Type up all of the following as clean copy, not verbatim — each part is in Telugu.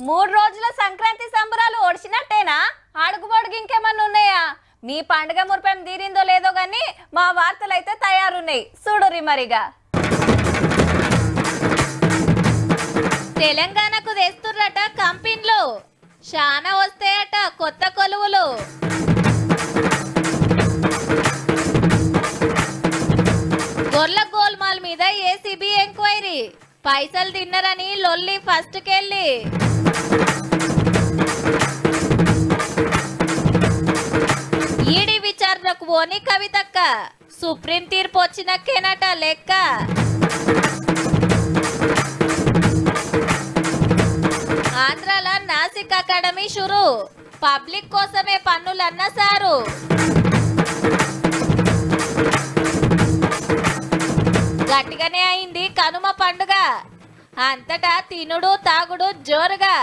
3 రోజుల సంక్రాంతి సంబరాలు ఓడిచినట్టేనా? అడుగుబడుగు ఇంకేమన్నా ఉన్నాయా? మీ పండుగ మురిపేం తీరిందో లేదో గానీ మా వార్తలైతే తయారున్నాయి, చూడురి మరిగా. తెలంగాణకు తెస్తుర్రట కంపెనీలు, శానా వస్తాయట కొత్త కొలువులు. గొర్ల గోల్మాల్ మీద ఏసీబీ ఎంక్వైరీ, పైసలు తిన్నరని లొల్లి ఫస్ట్ కెళ్ళి. ఈడీ విచారణకు పోని కవితక్క, సుప్రీం తీర్పు వచ్చినక్కేనట లెక్క. ఆంధ్రాల నాసిక్ అకాడమీ షురు, పబ్లిక్ కోసమే పన్నులన్న సారు. గట్టిగానే అయింది కనుమ పండుగ, అంతటా తినుడు తాగుడు జోరుగా.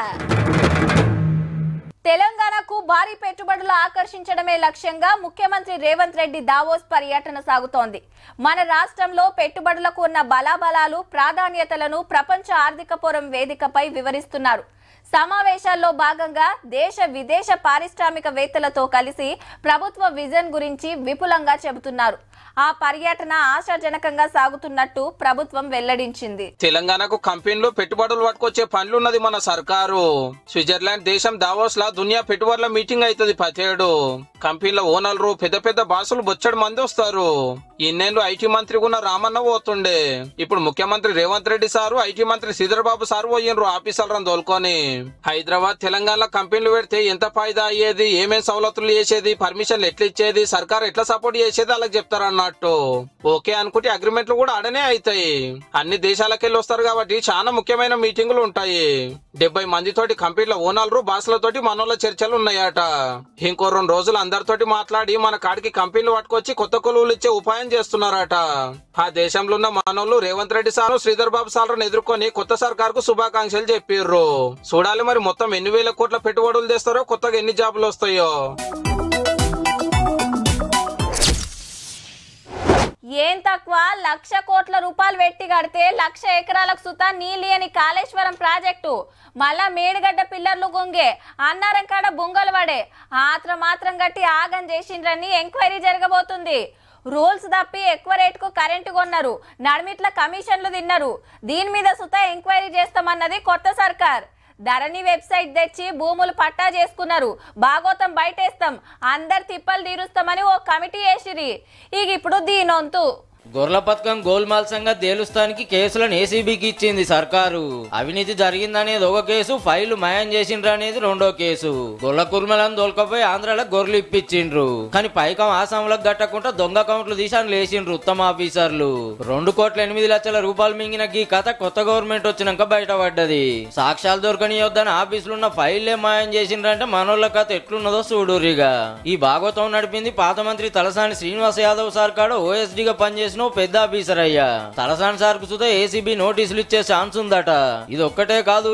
తెలంగాణకు భారీ పెట్టుబడులు ఆకర్షించడమే లక్ష్యంగా ముఖ్యమంత్రి రేవంత్ రెడ్డి దావోస్ పర్యటన సాగుతోంది. మన రాష్ట్రంలో పెట్టుబడులకు ఉన్న బలాబలాలు, ప్రాధాన్యతలను ప్రపంచ ఆర్థిక ఫోరం వేదికపై వివరిస్తున్నారు. సమావేశాల్లో భాగంగా దేశ విదేశ పారిశ్రామికవేత్తలతో కలిసి ప్రభుత్వ విజన్ గురించి విపులంగా చెబుతున్నారు. ఆ పర్యటన ఆశాజనకంగా సాగుతున్నట్టు ప్రభుత్వం వెల్లడించింది. తెలంగాణకు కంపెనీలు పెట్టుబడులు పట్టుకొచ్చే పనులున్నది మన సర్కారు. స్విట్జర్లాండ్ దేశం దావోస్ లా దునియా పెట్టుబడుల మీటింగ్ అవుతుంది ప్రతేడు. కంపెనీల ఓనర్లు పెద్ద పెద్ద బాసులు బొచ్చడు మంది వస్తారు. ఇన్నేళ్ళు ఐటీ మంత్రి ఉన్న రామన్న పోతుండే, ఇప్పుడు ముఖ్యమంత్రి రేవంత్ రెడ్డి సారు, ఐటీ మంత్రి శ్రీధర్ బాబు సారు పోయినరు ఆఫీసర్లను తోలుకొని. హైదరాబాద్ తెలంగాణలో కంపెనీలు పెడితే ఎంత ఫాయిదా అయ్యేది, ఏమేం సవలతులు చేసేది, పర్మిషన్లు ఎట్లా ఇచ్చేది, సర్కార్ ఎట్లా సపోర్ట్ చేసేది అలాగ చెప్తారన్నట్టు. ఓకే అనుకుంటే అగ్రిమెంట్లు కూడా ఆడనే అవుతాయి. అన్ని దేశాలకెళ్ళి వస్తారు కాబట్టి చాలా ముఖ్యమైన మీటింగులు ఉంటాయి. 70 మందితోటి కంపెనీల ఓనర్లు బాసులతోటి మనోళ్ళ చర్చలు ఉన్నాయట. ఇంకో 2 రోజులు అందరితోటి మాట్లాడి మన కాడికి కంపెనీలు పట్టుకొచ్చి కొత్త కొలువులు ఇచ్చే ఉపాయం చేస్తున్నారట. ఆ దేశంలో ఉన్న మనోళ్ళు రేవంత్ రెడ్డి సారు, శ్రీధర్ బాబు సార్లను ఎదుర్కొని కొత్త సర్కార్ కు శుభాకాంక్షలు చెప్పిర్రు. చూడాలి మరి మొత్తం ఎన్ని వేల కోట్ల పెట్టుబడులు తెస్తారో, కొత్తగా ఎన్ని జాబులు వస్తాయో. ఏం తక్కువ 1,00,000 కోట్ల రూపాయలు పెట్టి కడితే 1,00,000 ఎకరాలకు సుతా నీలియని కాళేశ్వరం ప్రాజెక్టు మళ్ళా మేడిగడ్డ పిల్లర్లు గుంగే, అన్నారం కాడ బుంగలు పడే, మాత్రం గట్టి ఆగం చేసిండ్రని ఎంక్వైరీ జరగబోతుంది. రూల్స్ తప్పి ఎక్కువ రేటుకు కరెంటు కొన్నారు, నడిమిట్ల కమిషన్లు తిన్నారు. దీని మీద సుతా ఎంక్వైరీ చేస్తామన్నది కొత్త సర్కార్. ధరణి వెబ్సైట్ తెచ్చి భూములు పట్టా చేసుకున్నారు, భాగోతం బయటేస్తాం, అందరు తిప్పలు తీరుస్తామని ఓ కమిటీ వేసిరి. ఇక ఇప్పుడు దీనొంతు గొర్రెల పథకం గోల్మాల్ సంగతి తేలుస్తానికి కేసులను ఏసీబీకి ఇచ్చింది సర్కారు. అవినీతి జరిగిందనేది ఒక కేసు, ఫైలు మాయం చేసిండ్రు అనేది రెండో కేసు. గొర్రెల కుర్మలను దొలకపోయి ఆంధ్రాలో గొర్రెలు ఇప్పించిండ్రు, కానీ పైకం ఆసాములకు గట్టకుండా దొంగ అకౌంట్లు తీసాను లేచిండ్రు ఉత్తమ ఆఫీసర్లు. 2,08,00,000 రూపాయలు మింగిన ఈ కథ కొత్త గవర్నమెంట్ వచ్చినాక బయటపడ్డది. సాక్ష్యాలు దొరకనియొద్దని ఆఫీసులున్న ఫైల్లే మాయం చేసిండ్రంటే మనోళ్ళ కథ ఎట్లున్నదో చూడురిగా. ఈ భాగవతం నడిపింది పాత మంత్రి తలసాని శ్రీనివాస్ యాదవ్ సార్ కాడ ఓఎస్డీగా పనిచేసిన పెద్ద ఆఫీసర్ అయ్యా. తలసాని సార్ కు సుతా ఏసీబీ నోటీసులు ఇచ్చే ఛాన్స్ ఉందట. ఇది ఒక్కటే కాదు,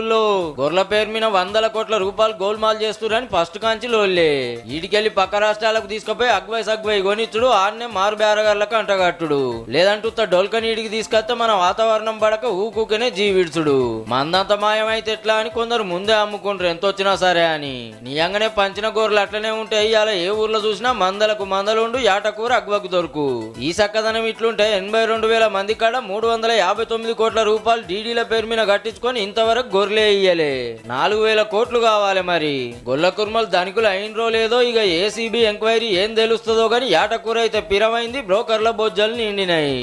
గొర్రెల పేరు మీద 100 కోట్ల రూపాయలు గోల్మాల్ చేస్తురని ఫస్ట్ కాంచి లోల్లే. ఈడికెళ్లి పక్క రాష్ట్రాలకు తీసుకుపోయి అగ్వై కొనిచ్చుడు, ఆడనే మారు బేరగాళ్లకు అంటగట్టుడు, లేదంటూ డొల్క నీడికి తీసుకొస్తే మన వాతావరణం పడక ఊకూకనే జీవిడ్చుడు. మందంత మాయమైతే ఎట్లా అని కొందరు ముందే అమ్ముకుంటారు ఎంత వచ్చినా సరే అని. నియంగానే పంచిన గొర్రెలు అట్లనే ఉంటాయి. అలా ఏ ఊర్లో చూసినా మందలకు మందలుండు, యాటకూర అగ్వకు దొరుకు. ఈ సక్కదనం ఇట్లుంటే 82,000 మంది కాడ 359 కోట్ల రూపాయలు డీడీల పేరు మీద కట్టించుకొని ఇంతవరకు గొర్రెలే ఇయ్యలే. 4,000 కోట్లు కావాలి. మరి గొల్ల కుర్మలు ధనికులు అయినరో లేదో, ఇక ఏసీబీ ఎంక్వైరీ ఏం తెలుస్తుందో గాని యాటకూర అయితే పిరమైంది, బ్రోకర్ల బొజ్జలు నిండినాయి.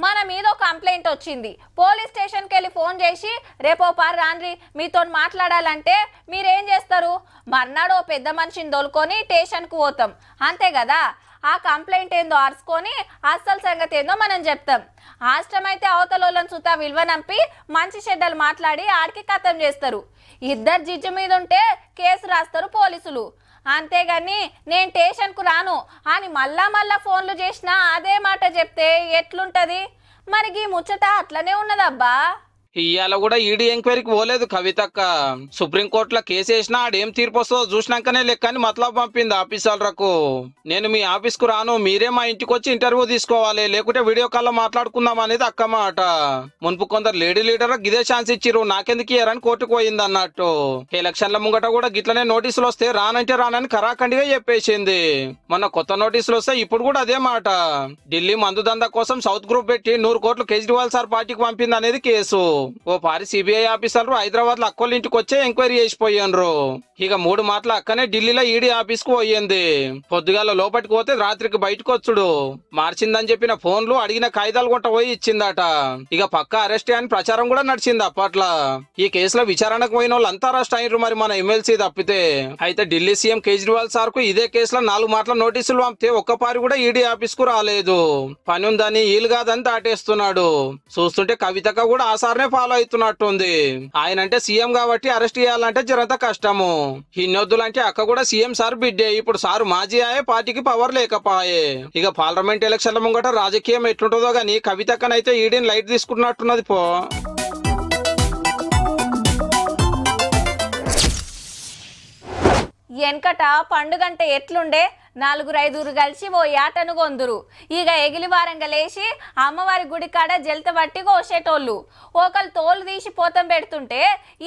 మన మీద కంప్లైంట్ వచ్చింది. పోలీస్ స్టేషన్కి వెళ్ళి ఫోన్ చేసి రేపో పారు రాండ్రి మీతో మాట్లాడాలంటే మీరేం చేస్తారు? మర్నాడు ఓ పెద్ద మనిషిని దొలుకొని స్టేషన్కు పోతాం, అంతే కదా. ఆ కంప్లైంట్ ఏందో అరుచుకొని అస్సలు సంగతి ఏందో మనం చెప్తాం. ఆష్టమైతే అవతలోళ్ళని సుతా విలువనంపి మంచి చెడ్డలు మాట్లాడి ఆడికి కథం చేస్తారు. ఇద్దరు జిజ్జు మీద ఉంటే కేసు రాస్తారు పోలీసులు. అంతేగాని నేను స్టేషన్కు రాను అని మళ్ళా ఫోన్లు చేసినా అదే మాట చెప్తే ఎట్లుంటది? మరి ఈ ముచ్చట అట్లనే ఉన్నదబ్బా. ఇవాళ కూడా ఈడీ ఎంక్వైరీకి పోలేదు కవితక్క. సుప్రీంకోర్టులో కేసు వేసినా ఆడేం తీర్పు వస్తుందో చూసినాకనే లెక్కని మతలబ్ పంపింది ఆఫీసర్లకు. నేను మీ ఆఫీస్ కు రాను, మీరే మా ఇంటికి వచ్చి ఇంటర్వ్యూ తీసుకోవాలి, లేకుంటే వీడియో కాల్లో మాట్లాడుకుందాం అనేది అక్క మాట. మున్పు కొందరు లేడీ లీడర్ గిదే ఛాన్స్ ఇచ్చిరు, నాకెందుకు ఇయ్యారని కోర్టుకు పోయింది అన్నట్టు. ఎలక్షన్ల ముంగట కూడా గిట్లనే నోటీసులు వస్తే రానంటే రానని కరాఖండిగా చెప్పేసింది. మొన్న కొత్త నోటీసులు వస్తే ఇప్పుడు కూడా అదే మాట. ఢిల్లీ మందు దందా కోసం సౌత్ గ్రూప్ పెట్టి 100 కోట్లు కేజ్రీవాల్ సార్ పార్టీకి పంపింది అనేది కేసు. ఓ పారి సిబిఐ ఆఫీసర్లు హైదరాబాద్ లో అక్కోళ్ళ ఇంటికి వచ్చే ఎంక్వైరీ చేసిపోయినరు. ఇక 3 మాటలు అక్కనే ఢిల్లీలో ఈడీ ఆఫీస్ కు పోయింది. పొద్దుగాల లోపలికి పోతే రాత్రికి బయటకు వచ్చుడు. మార్చిందని చెప్పిన ఫోన్లు అడిగిన కాగితాలు కొంట పోయి ఇచ్చిందట. ఇక పక్క అరెస్ట్ అని ప్రచారం కూడా నడిచింది అప్పట్లో. ఈ కేసులో విచారణకు పోయిన వాళ్ళు అంతా అరెస్ట్ అయినరు, మరి మన ఎమ్మెల్సీ తప్పితే. అయితే ఢిల్లీ సీఎం కేజ్రీవాల్ సార్ కు ఇదే కేసులో 4 మాటల నోటీసులు పంపితే ఒక్కపారి కూడా ఈడీ ఆఫీస్ కు రాలేదు. పని ఉందని వీలు కాదని దాటేస్తున్నాడు. చూస్తుంటే కవితక కూడా ఆ సార్నే ఫాలో అవుతున్నట్టుంది. ఆయన అంటే సీఎం కాబట్టి అరెస్ట్ చేయాలంటే జరంత కష్టము. ఇన్నొద్దులంటే అక్క కూడా సీఎం సార్ బిడ్డే. ఇప్పుడు సారు మాజీ ఆయే, పార్టీకి పవర్ లేకపాయే. ఇక పార్లమెంట్ ఎలక్షన్ల ముంగట రాజకీయం ఎట్లుంటుందో గానీ కవితక్కనైతే ఈడీని లైట్ తీసుకుంటున్నట్టున్నది పో. వెనకట పండుగంటే ఎట్లుండే, 4-5 కలిసి ఓ యాటను కొందురు. ఇక ఎగిలి వారంగా లేచి అమ్మవారి గుడి కాడ జలత పట్టి కోసేటోళ్ళు. ఒకళ్ళు తోలు తీసి పోతం పెడుతుంటే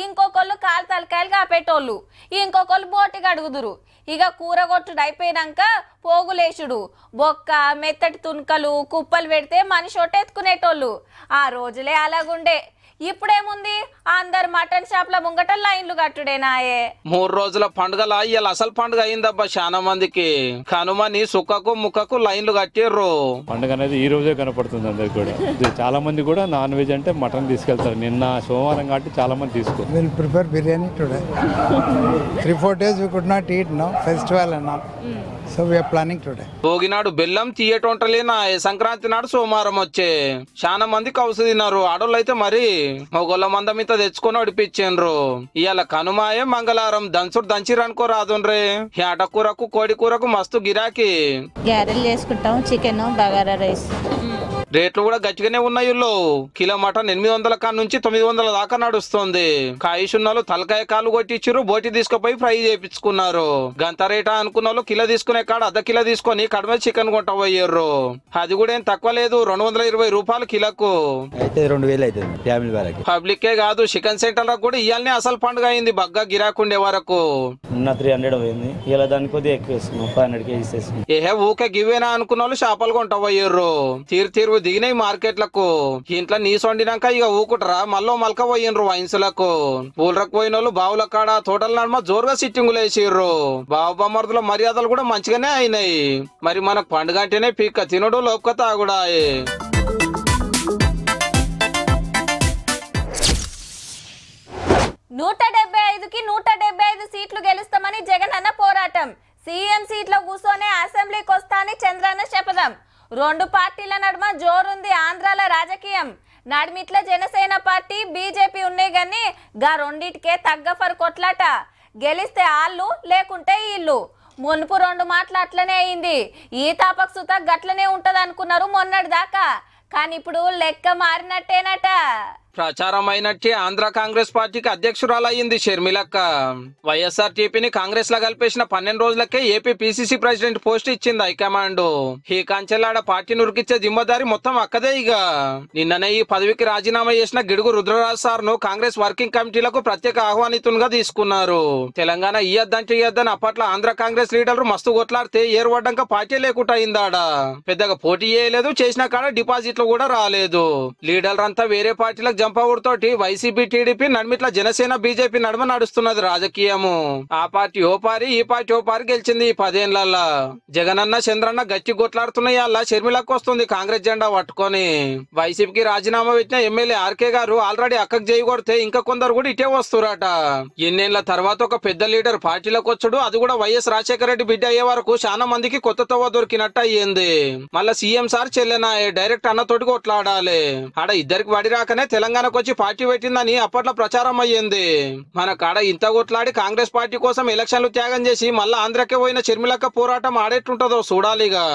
ఇంకొకళ్ళు కాలు తలకాయలు కాపేటోళ్ళు, ఇంకొకళ్ళు బోటి కడుగుదురు. ఇక కూరగొట్టుడు అయిపోయినాక పోగులేసుడు, బొక్క మెత్తటి తునకలు కుప్పలు పెడితే మనిషి ఒట్టెత్తుకునేటోళ్ళు. ఆ రోజులే అలాగుండే. ఇప్పుడేముంది, అందరు మటన్ షాప్ల ముంగట లైన్లు కట్టుడేనాయే. 3 రోజుల పండుగల ఇవాళ అసలు పండుగ అయిందబ్బా చాలా మందికి. కనుమని సుక్కకు ముక్కకు లైన్లు కట్టిర్రు. పండుగ అనేది ఈ రోజే కనపడుతుంది అందరికి కూడా. చాలా మంది కూడా నాన్ వెజ్ అంటే మటన్ తీసుకెళ్తారు. నిన్న సోమవారం కాబట్టి చాలా మంది తీసుకో. We'll prepare biryani today. 3-4 days we could not eat, no festival and all. So we are planning today. భోగినాడు బెల్లం తీయటొంటలేనా, సంక్రాంతి నాడు సోమవారం వచ్చే. చాలా మంది కౌసు తిన్నారు. ఆడోళ్ళు అయితే మరి మొగోళ్ళ మందం ఇంత తెచ్చుకొని ఒడిపించారు. ఇవాళ కనుమాయే మంగళవారం దంచుడు దంచిరనుకో రాదుండ్రే. ఆటకూరకు కోడి కూరకు మస్తు గిరాకీ. గ్యారెలు చేసుకుంటాం, చికెన్ బగారా రైస్. రేట్లు కూడా గట్టిగానే ఉన్నాయి. కిలో మటన్ 800 కాడ నుంచి 900 దాకా నడుస్తుంది. కాయిషున్నోళ్ళు తలకాయ కాలు కొట్టించారు, బోటి తీసుకుపోయి ఫ్రై చేయించుకున్నారు. గంత రేటా అనుకున్న వాళ్ళు కిలో తీసుకునే కాడ అర్ధ కిలో తీసుకొని కడమ చికెన్ కొంటపోయారు. అది కూడా ఏం తక్కువ లేదు, 220 రూపాయలు కిలోకు. అయితే 2000 అవుతుంది ఫ్యామిలీ వాళ్ళకి. పబ్లికే కాదు, చికెన్ సెంటర్ కూడా ఇవాళనే అసలు పండుగ అయింది. బగ్గా గిరాకుండే వరకు 300 పోయింది. ఇలా దాని కొద్దిగా ఎక్కువ వేసుకున్నాం, 500 కేజీస్ వేసుకున్నాం. ఏహే ఊకే గివేనా అనుకున్న వాళ్ళు చేపలు కొంటపోయారు. తీరు దిగినాయి మార్కెట్లకు. ఇంట్లో నీసు వండినాక ఇక ఊకుటరా మళ్ళీ మలక పోయినరు వైన్సులకు. పూలరకు పోయిన వాళ్ళు బావుల కాడ తోటల నడుమ జోరుగా సిట్టింగులు వేసిర్రు. బావు బొమ్మర్దుల మర్యాదలు కూడా మంచిగానే అయినాయి. మరి మనకు పండుగ అంటేనే పీక్క తినడు, లోపక తాగుడా. 175కి 175 సీట్లు గెలుస్తామని జగన్ అన్న పోరాటం. సీఎం సీట్లో కూర్చొనే అసెంబ్లీకి వస్తానని చంద్రన్న శపథం. 2 పార్టీల నడుమ జోరుంది ఆంధ్రాల రాజకీయం. నడిమిట్ల జనసేన పార్టీ బీజేపీ ఉన్నాయి గాని గా రెండిటికే తగ్గ ఫర్ కొట్లాట. గెలిస్తే ఆళ్ళు లేకుంటే వీళ్ళు. మునుపు 2 మాటలు అట్లనే అయింది. ఈ తాపక్ సుత గట్లనే ఉంటది అనుకున్నారు మొన్నటి దాకా, కానీ ఇప్పుడు లెక్క మారినట్టేనట. ప్రచారం అయినట్టే ఆంధ్ర కాంగ్రెస్ పార్టీకి అధ్యక్షురాలయ్యింది షర్మిలక్క. వైఎస్ఆర్టీపీని కాంగ్రెస్ లా కలిపేసిన 12 రోజులకే ఏపీ పీసీసీ ప్రెసిడెంట్ పోస్ట్ ఇచ్చింది హైకమాండ్. ఈ కంచెలాడ పార్టీ నురికిచ్చే జిమ్మదారి మొత్తం అక్కదే. ఇక నిన్ననే ఈ పదవికి రాజీనామా చేసిన గిడుగు రుద్రరాజ్ సార్ ను కాంగ్రెస్ వర్కింగ్ కమిటీలకు ప్రత్యేక ఆహ్వానితునిగా తీసుకున్నారు. తెలంగాణ ఇయ్యద్దంటే ఇయ్యద్దని అప్పట్లో ఆంధ్ర కాంగ్రెస్ లీడర్లు మస్తు కొట్లాడితే ఏరుపడ్డాక పార్టీ లేకుండా అయిందాడ. పెద్దగా పోటీ చేయలేదు, చేసిన కాడ డిపాజిట్లు కూడా రాలేదు. లీడర్లంతా వేరే పార్టీలకు జంపవుడుతోటి వైసీపీ టీడీపీ నడిమిట్ల జనసేన బీజేపీ నడుమ నడుస్తున్నది రాజకీయము. ఆ పార్టీ ఓ పారి, ఈ పార్టీ ఓ పారి గెలిచింది ఈ 10 ఏళ్లల్లా. జగనన్న చంద్రన్న గట్టి కొట్లాడుతున్నాయి. అలా షర్మిలకు వస్తుంది కాంగ్రెస్ జెండా పట్టుకొని. వైసీపీకి రాజీనామా పెట్టిన ఎమ్మెల్యే ఆర్కే గారు ఆల్రెడీ అక్కకు చేయి కొడితే ఇంకా కొందరు కూడా ఇటే వస్తురట. ఎన్నేళ్ల తర్వాత ఒక పెద్ద లీడర్ పార్టీలోకి వచ్చాడు, అది కూడా వైఎస్ రాజశేఖర రెడ్డి బిడ్డ అయ్యే వరకు చాలా మందికి కొత్త తవ్వ దొరికినట్టు అయ్యింది. మళ్ళా సీఎం సార్ చెల్లెనాయే, డైరెక్ట్ అన్నతోటి కొట్లాడాలి. ఆడ ఇద్దరికి వడి రాకనే తెలంగాణకు వచ్చి పార్టీ పెట్టిందని అప్పట్లో ప్రచారం అయ్యింది. మన కాడ ఇంత కొట్లాడి కాంగ్రెస్ పార్టీ కోసం ఎలక్షన్లు త్యాగం చేసి మళ్ళా ఆంధ్రకే పోయిన షర్మిలక్క పోరాటం ఆడేట్టుంటదో చూడాలిగా.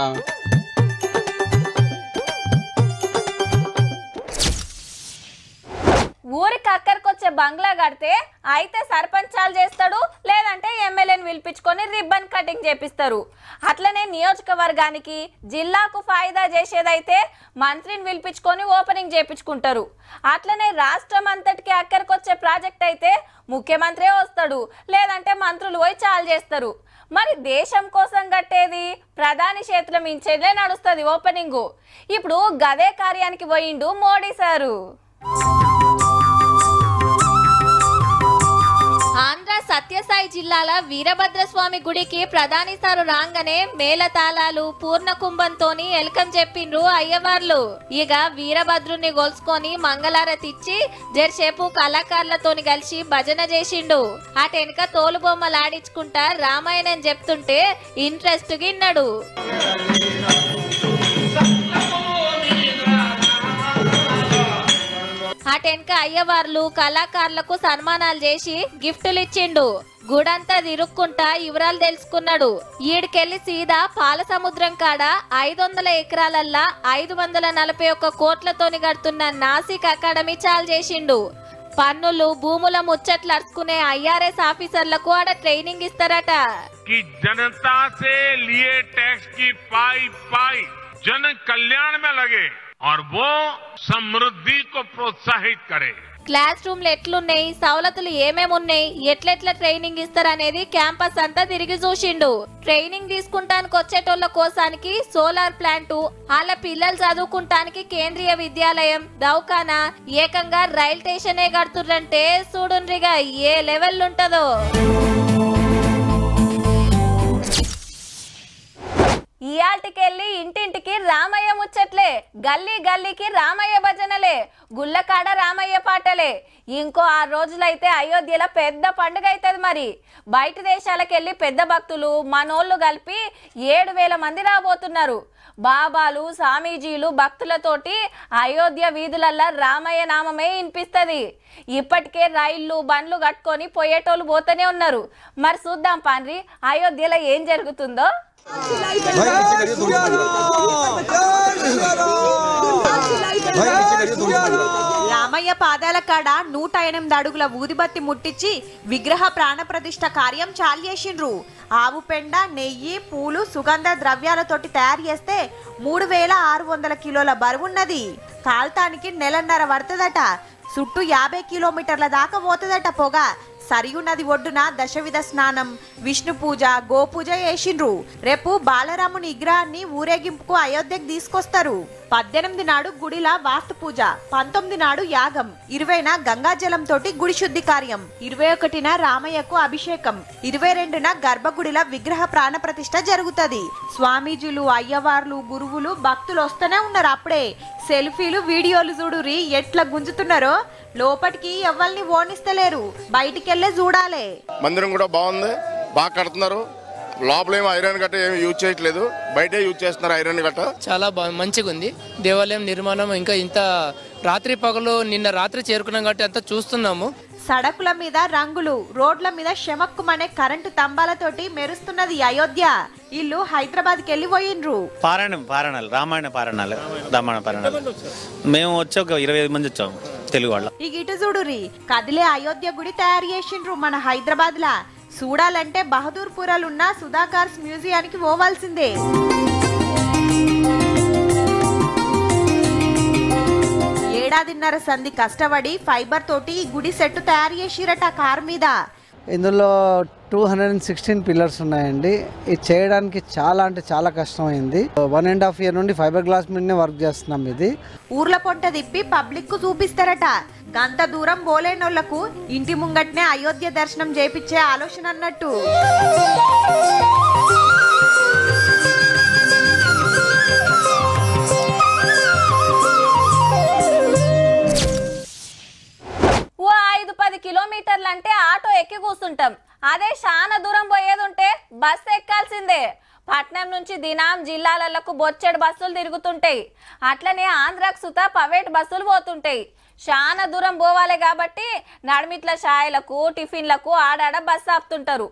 ఊరికి అక్కడికొచ్చే బంగ్లా కడితే అయితే సర్పంచాలు చేస్తాడు, లేదంటే ఎమ్మెల్యేని పిలిపించుకొని రిబ్బన్ కటింగ్ చేపిస్తారు. అట్లనే నియోజకవర్గానికి జిల్లాకు ఫాయిదా చేసేదైతే మంత్రిని పిలిపించుకొని ఓపెనింగ్ చేపించుకుంటారు. అట్లనే రాష్ట్రం అంతటికి అక్కడికొచ్చే ప్రాజెక్ట్ అయితే ముఖ్యమంత్రే వస్తాడు, లేదంటే మంత్రులు పోయి చాలు చేస్తారు. మరి దేశం కోసం కట్టేది ప్రధాని చేతుల మించేదే నడుస్తుంది ఓపెనింగ్. ఇప్పుడు గదే కార్యానికి పోయిండు మోడీ సారు. ఆంధ్ర సత్యసాయి జిల్లాల వీరభద్రస్వామి గుడికి ప్రధాని సారు రాగానే మేళతాళాలు పూర్ణ కుంభంతోని వెల్కమ్ చెప్పిండ్రు అయ్యవార్లు. ఇక వీరభద్రుని గొలుసుకొని మంగళారతిచ్చి జర్సేపు కళాకారులతోని కలిసి భజన చేసిండు. అటెనక తోలుబొమ్మలు ఆడించుకుంటా రామాయణం చెప్తుంటే ఇంట్రెస్ట్ గిన్నాడు. అటెనక అయ్యవార్లు కళాకారులకు సన్మానాలు చేసి గిఫ్టులు ఇచ్చిండు. గుడంతా తిరుక్కుంటా వివరాలు తెలుసుకున్నాడు. ఈడికెళ్లి సీదా పాల సముద్రం కాడ 500 ఎకరాలల్లా 541 కోట్లతోని కడుతున్న నాసిక్ అకాడమీ చాలు చేసిండు. పన్నులు భూముల ముచ్చట్లు అర్చుకునే ఐఆర్ఎస్ ఆఫీసర్లకు ఆడ ట్రైనింగ్ ఇస్తారట. जनता से लिए टैक्स की पाई जन कल्याण में लगे और वो समृद्धि को प्रोत्साहित करे. క్లాస్ రూమ్లు ఎట్లున్నాయి, సవలతులు ఏమేమి ఉన్నాయి, ఎట్లెట్లా ట్రైనింగ్ ఇస్తారనేది క్యాంపస్ అంతా తిరిగి చూసిండు. ట్రైనింగ్ తీసుకుంటానికి వచ్చేటోళ్ల కోసానికి సోలార్ ప్లాంటు, వాళ్ళ పిల్లలు చదువుకుంటానికి కేంద్రీయ విద్యాలయం, దవాఖానా, ఏకంగా రైల్ స్టేషనే కడుతుర్రంటే చూడుండ్రిగా ఏ లెవెల్ ఉంటదో. ఇయాల్టికెళ్ళి ఇంటింటికి రామయ్య ముచ్చట్లే, గల్లీ గల్లీకి రామయ్య భజనలే, గుళ్ళకాడ రామయ్య పాటలే. ఇంకో 6 రోజులైతే అయోధ్యలో పెద్ద పండుగ అవుతుంది. మరి బయట దేశాలకెళ్ళి పెద్ద భక్తులు మనోళ్ళు కలిపి 7,000 మంది రాబోతున్నారు. బాబాలు స్వామీజీలు భక్తులతోటి అయోధ్య వీధులల్లా రామయ్య నామమే వినిపిస్తుంది. ఇప్పటికే రైళ్లు బండ్లు కట్టుకొని పోయేటోళ్ళు పోతూనే ఉన్నారు. మరి చూద్దాం పాండ్రి అయోధ్యలో ఏం జరుగుతుందో. రామయ్య పాదాల కాడ 108 అడుగుల ఊదిబత్తి ముట్టించి విగ్రహ ప్రాణ ప్రతిష్ఠ కార్యం చాలు చేసిండ్రు. ఆవు పెండ, నెయ్యి, పూలు, సుగంధ ద్రవ్యాలతోటి తయారు చేస్తే 3600 కిలోల బరువున్నది. కాల్తానికి 1.5 నెలలు పడుతుందట. చుట్టూ 50 కిలోమీటర్ల దాకా పోతుందట పొగ. సరియు నది ఒడ్డున దశవిధ స్నానం, విష్ణు పూజ, గోపూజ చేసిండ్రు. రేపు బాలరాముని విగ్రహాన్ని ఊరేగింపుకు అయోధ్యకు తీసుకొస్తారు. 18 నాడు గుడిలా వాస్తు పూజ, 19 నాడు యాగం, 20న గంగాజలం తోటి గుడి శుద్ధి కార్యం, 21న రామయ్యకు అభిషేకం, 22న గర్భగుడిల విగ్రహ ప్రాణ ప్రతిష్ఠ జరుగుతుంది. స్వామీజీలు, అయ్యవార్లు, గురువులు, భక్తులు వస్తూనే ఉన్నారు. అప్పుడే సెల్ఫీలు, వీడియోలు చూడురి ఎట్లా గుంజుతున్నారో. లోపటికి ఎవరిని ఓనిస్తలేరు, బయటికెళ్ళే చూడాలే. మందిరం కూడా బాగుంది, బాగా కడుతున్నారు. లోపల ఏమో ఐరన్ గట్ట ఏమి యూజ్ చేయట్లేదు, బయటే యూజ్ చేస్తున్నారు ఐరన్ గట్ట. చాలా మంచిగా ఉంది దేవాలయం నిర్మాణం. ఇంకా ఇంత రాత్రి పగలు నిన్న రాత్రి చేరుకున్నాం కాబట్టి అంతా చూస్తున్నాము. సడకుల మీద రంగులు, రోడ్ల మీద శమక్కుమనే కరెంటు తంబాలతోటి మెరుస్తున్నది అయోధ్య. ఇల్లు హైదరాబాద్ కి వెళ్ళిపోయిండ్రు. పారాయణాలు రామాయణ పారాయణాలు మేము వచ్చి ఒక 25 మంది వచ్చాము తెలుగు వాళ్ళ. ఈ గిటు చూడురి కదిలే అయోధ్య గుడి తయారు చేసిండ్రు మన హైదరాబాద్ లా. చూడాలంటే బహదూర్పురాలున్న సుధాకర్స్ మ్యూజియానికి పోవాల్సిందే. ఏడాదిన్నర సంధి కష్టపడి ఫైబర్ తోటి ఈ గుడి సెట్ తయారు చేసిరట కార్ మీద. ఇందులో 216 పిల్లర్స్ ఉన్నాయండి. ఇది చేయడానికి చాలా అంటే చాలా కష్టమైంది. 1.5 year నుండి ఫైబర్ గ్లాస్ మీదనే వర్క్ చేస్తున్నాం. ఇది ఊర్ల పొంట తిప్పి పబ్లిక్ కు చూపిస్తారట. గంత దూరం పోలేనోళ్లకు ఇంటి ముంగట్నే అయోధ్య దర్శనం చేపించే ఆలోచన అన్నట్టు. ఓ 5-10 కిలోమీటర్లు అంటే ఆటో ఎక్కి కూర్చుంటాం. అదే చాలా దూరం పోయేది ఉంటే బస్సు ఎక్కాల్సిందే. పట్నం నుంచి దినాం జిల్లాలకు బొచ్చెడు బస్సులు తిరుగుతుంటాయి. అట్లనే ఆంధ్రాకు సుతా ప్రైవేట్ బస్సులు పోతుంటాయి. చాలా దూరం పోవాలి కాబట్టి నడిమిట్ల ఛాయలకు టిఫిన్లకు ఆడాడ బస్సు ఆపుతుంటారు.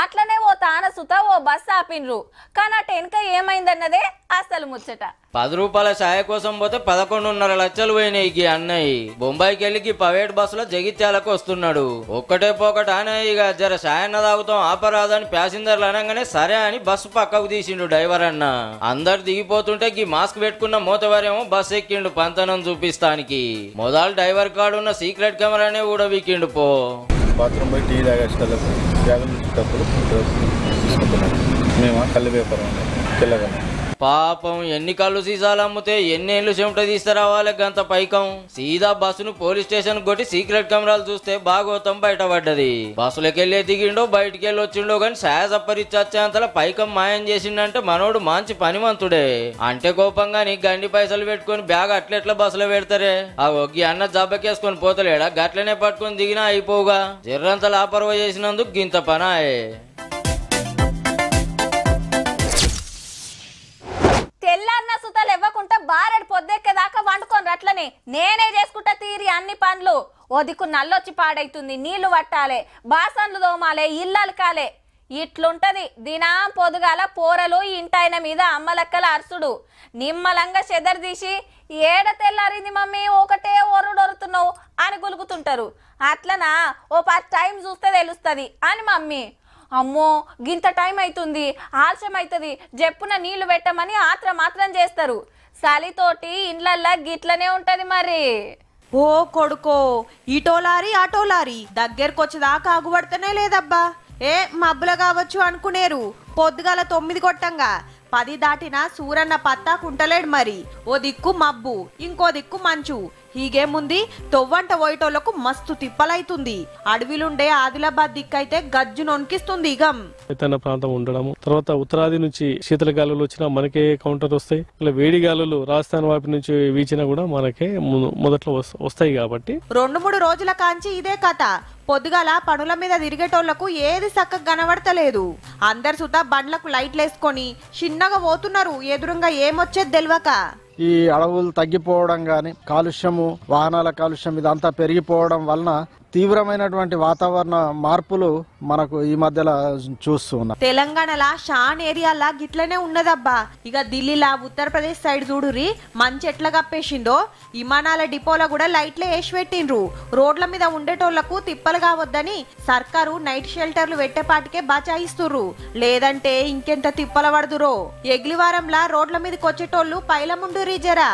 అట్లనే ఓ తాన సుతా ఓ బస్సు ఆపిన్రు. కానీ అటు వెనుక ఏమైందన్నదే అసలు ముచ్చట. 10 రూపాయల ఛాయ కోసం పోతే 11.5 లక్షలు పోయినాయి ఈ అన్నయ్య. బొంబాయికి వెళ్ళి ప్రైవేట్ బస్సులో జగిత్యాలకు వస్తున్నాడు. ఒక్కటే పోకట అన్నయ్య ఇక జర ఛాయన్న తాగుతాం ఆపరాదని ప్యాసింజర్లు అనగానే సరే అని బస్సు పక్కకు తీసిండు డ్రైవర్ అన్న. అందరు దిగిపోతుంటే ఈ మాస్క్ పెట్టుకున్న మూతవారేమో బస్సు ఎక్కిండు పంతనం చూపిస్తానికి. మొదలు డ్రైవర్ కాడు ఉన్న సీక్రెట్ కెమెరానే కూడా వీకిండు పో. బాత్రూమ్ పోయి టీ తాగేసేటప్పుడు జాగ్రత్త తీసుకుంటున్నాడు. మేము కళ్ళు పేపర్ తెల్లగా పాపం ఎన్ని కళ్ళు సీసాలు అమ్ముతే ఎన్నేళ్ళు చెమట తీస్తారావాలి గంత పైకం. సీదా బస్సును పోలీస్ స్టేషన్ కొట్టి సీక్రెట్ కెమెరాలు చూస్తే భాగవతం బయటపడ్డది. బస్సులకెళ్ళే దిగిండో బయటికి వెళ్ళి వచ్చిండో గాని శాసపరిచంతల పైకం మాయం చేసిండంటే మనోడు మంచి పనిమంతుడే. అంటే కోపంగాని గండి పైసలు పెట్టుకుని బ్యాగ్ అట్లెట్లా బస్సులో పెడతారే. ఆ ఒగ్గి అన్న జబ్బకేసుకొని పోతలేడా గట్లనే పట్టుకుని దిగినా అయిపోగా. జర్రంత లాపర్వ చేసినందుకు గింత పనాయే. తెల్లన్న సుతలు ఇవ్వకుండా బారెడు పొద్దెక్కేదాకా వండుకొని రట్లనే నేనే చేసుకుంటా తీరి అన్ని పనులు. ఓ దిక్కు నల్లొచ్చి పాడైతుంది, నీళ్లు పట్టాలే, బాసన్లు తోమాలే, ఇల్లలు కాలే. ఇట్లుంటది దినం పొదుగాల పోరలు ఇంటాయన మీద అమ్మలక్కల అరుసుడు. నిమ్మలంగా చెదరు తీసి ఏడ తెల్లారింది మమ్మీ ఒకటే ఒరుడొరుతున్నావు అని గులుగుతుంటారు. అట్లనా ఓ 10 టైం చూస్తే తెలుస్తుంది అని మమ్మీ. అమ్మో గింత టైం అవుతుంది ఆలస్యం అవుతుంది జప్పున నీళ్లు పెట్టమని మాత్రం చేస్తారు. చలితోటి ఇండ్లల్లా గిట్లనే ఉంటది మరి. ఓ కొడుకో ఇటోలారి ఆటోలారి దగ్గరకొచ్చేదాకా ఆగుపడతనే లేదబ్బా. మబ్బుల కావచ్చు అనుకునేరు. పొద్దుగాల 9 కొట్టంగా 10 దాటినా సూరన్న పత్తా కుంటలేడు మరి. ఓ దిక్కు మబ్బు ఇంకో దిక్కు మంచు. హీగేముంది తొవ్వంట పోయేటోళ్లకు మస్తు తిప్పలైతుంది. అడవిలుండే ఆదిలాబాద్ దిక్కైతే గజ్జు నొనికిస్తుంది ఇగం. తన ప్రాంతం ఉండడము తర్వాత ఉత్తరాది నుంచి శీతల గాలులు వచ్చినా మనకే కౌంటర్ వస్తాయి. ఇలా వేడి గాలులు రాజస్థాన్ వైపు నుంచి వీచినా కూడా మనకే మొదట్లో వస్తాయి. కాబట్టి 2-3 రోజుల కాంచి ఇదే కథ. పొద్దుగాల పనుల మీద తిరిగేటోళ్లకు ఏది చక్కగా కనబడతలేదు. అందరు సుతా బండ్లకు లైట్లు వేసుకొని చిన్నగా పోతున్నారు. ఎదురుగా ఏమొచ్చేది తెలియక. ఈ అడవులు తగ్గిపోవడం కానీ కాలుష్యము వాహనాల కాలుష్యం ఇదంతా పెరిగిపోవడం వలన తీవ్రమైనటువంటి వాతావరణ మార్పులు మనకు ఈ మధ్యలో చూస్తూ ఉన్నాం. తెలంగాణలో షాన్ ఏరియాలా గిట్లనే ఉన్నదబ్బా. ఇక ఢిల్లీలా ఉత్తరప్రదేశ్ సైడ్ చూడురి మంచి ఎట్లా కప్పేసిందో. విమానాల డిపోలో కూడా లైట్లే వేసి పెట్టిండ్రు. రోడ్ల మీద ఉండేటోళ్లకు తిప్పలు కావద్దని సర్కారు నైట్ షెల్టర్లు పెట్టేపాటికే బచాయిస్తుర్రు. లేదంటే ఇంకెంత తిప్పల పడుదురో. ఎగ్లివారంలా రోడ్ల మీదకి వచ్చేటోళ్లు పైలముండు రీజరా.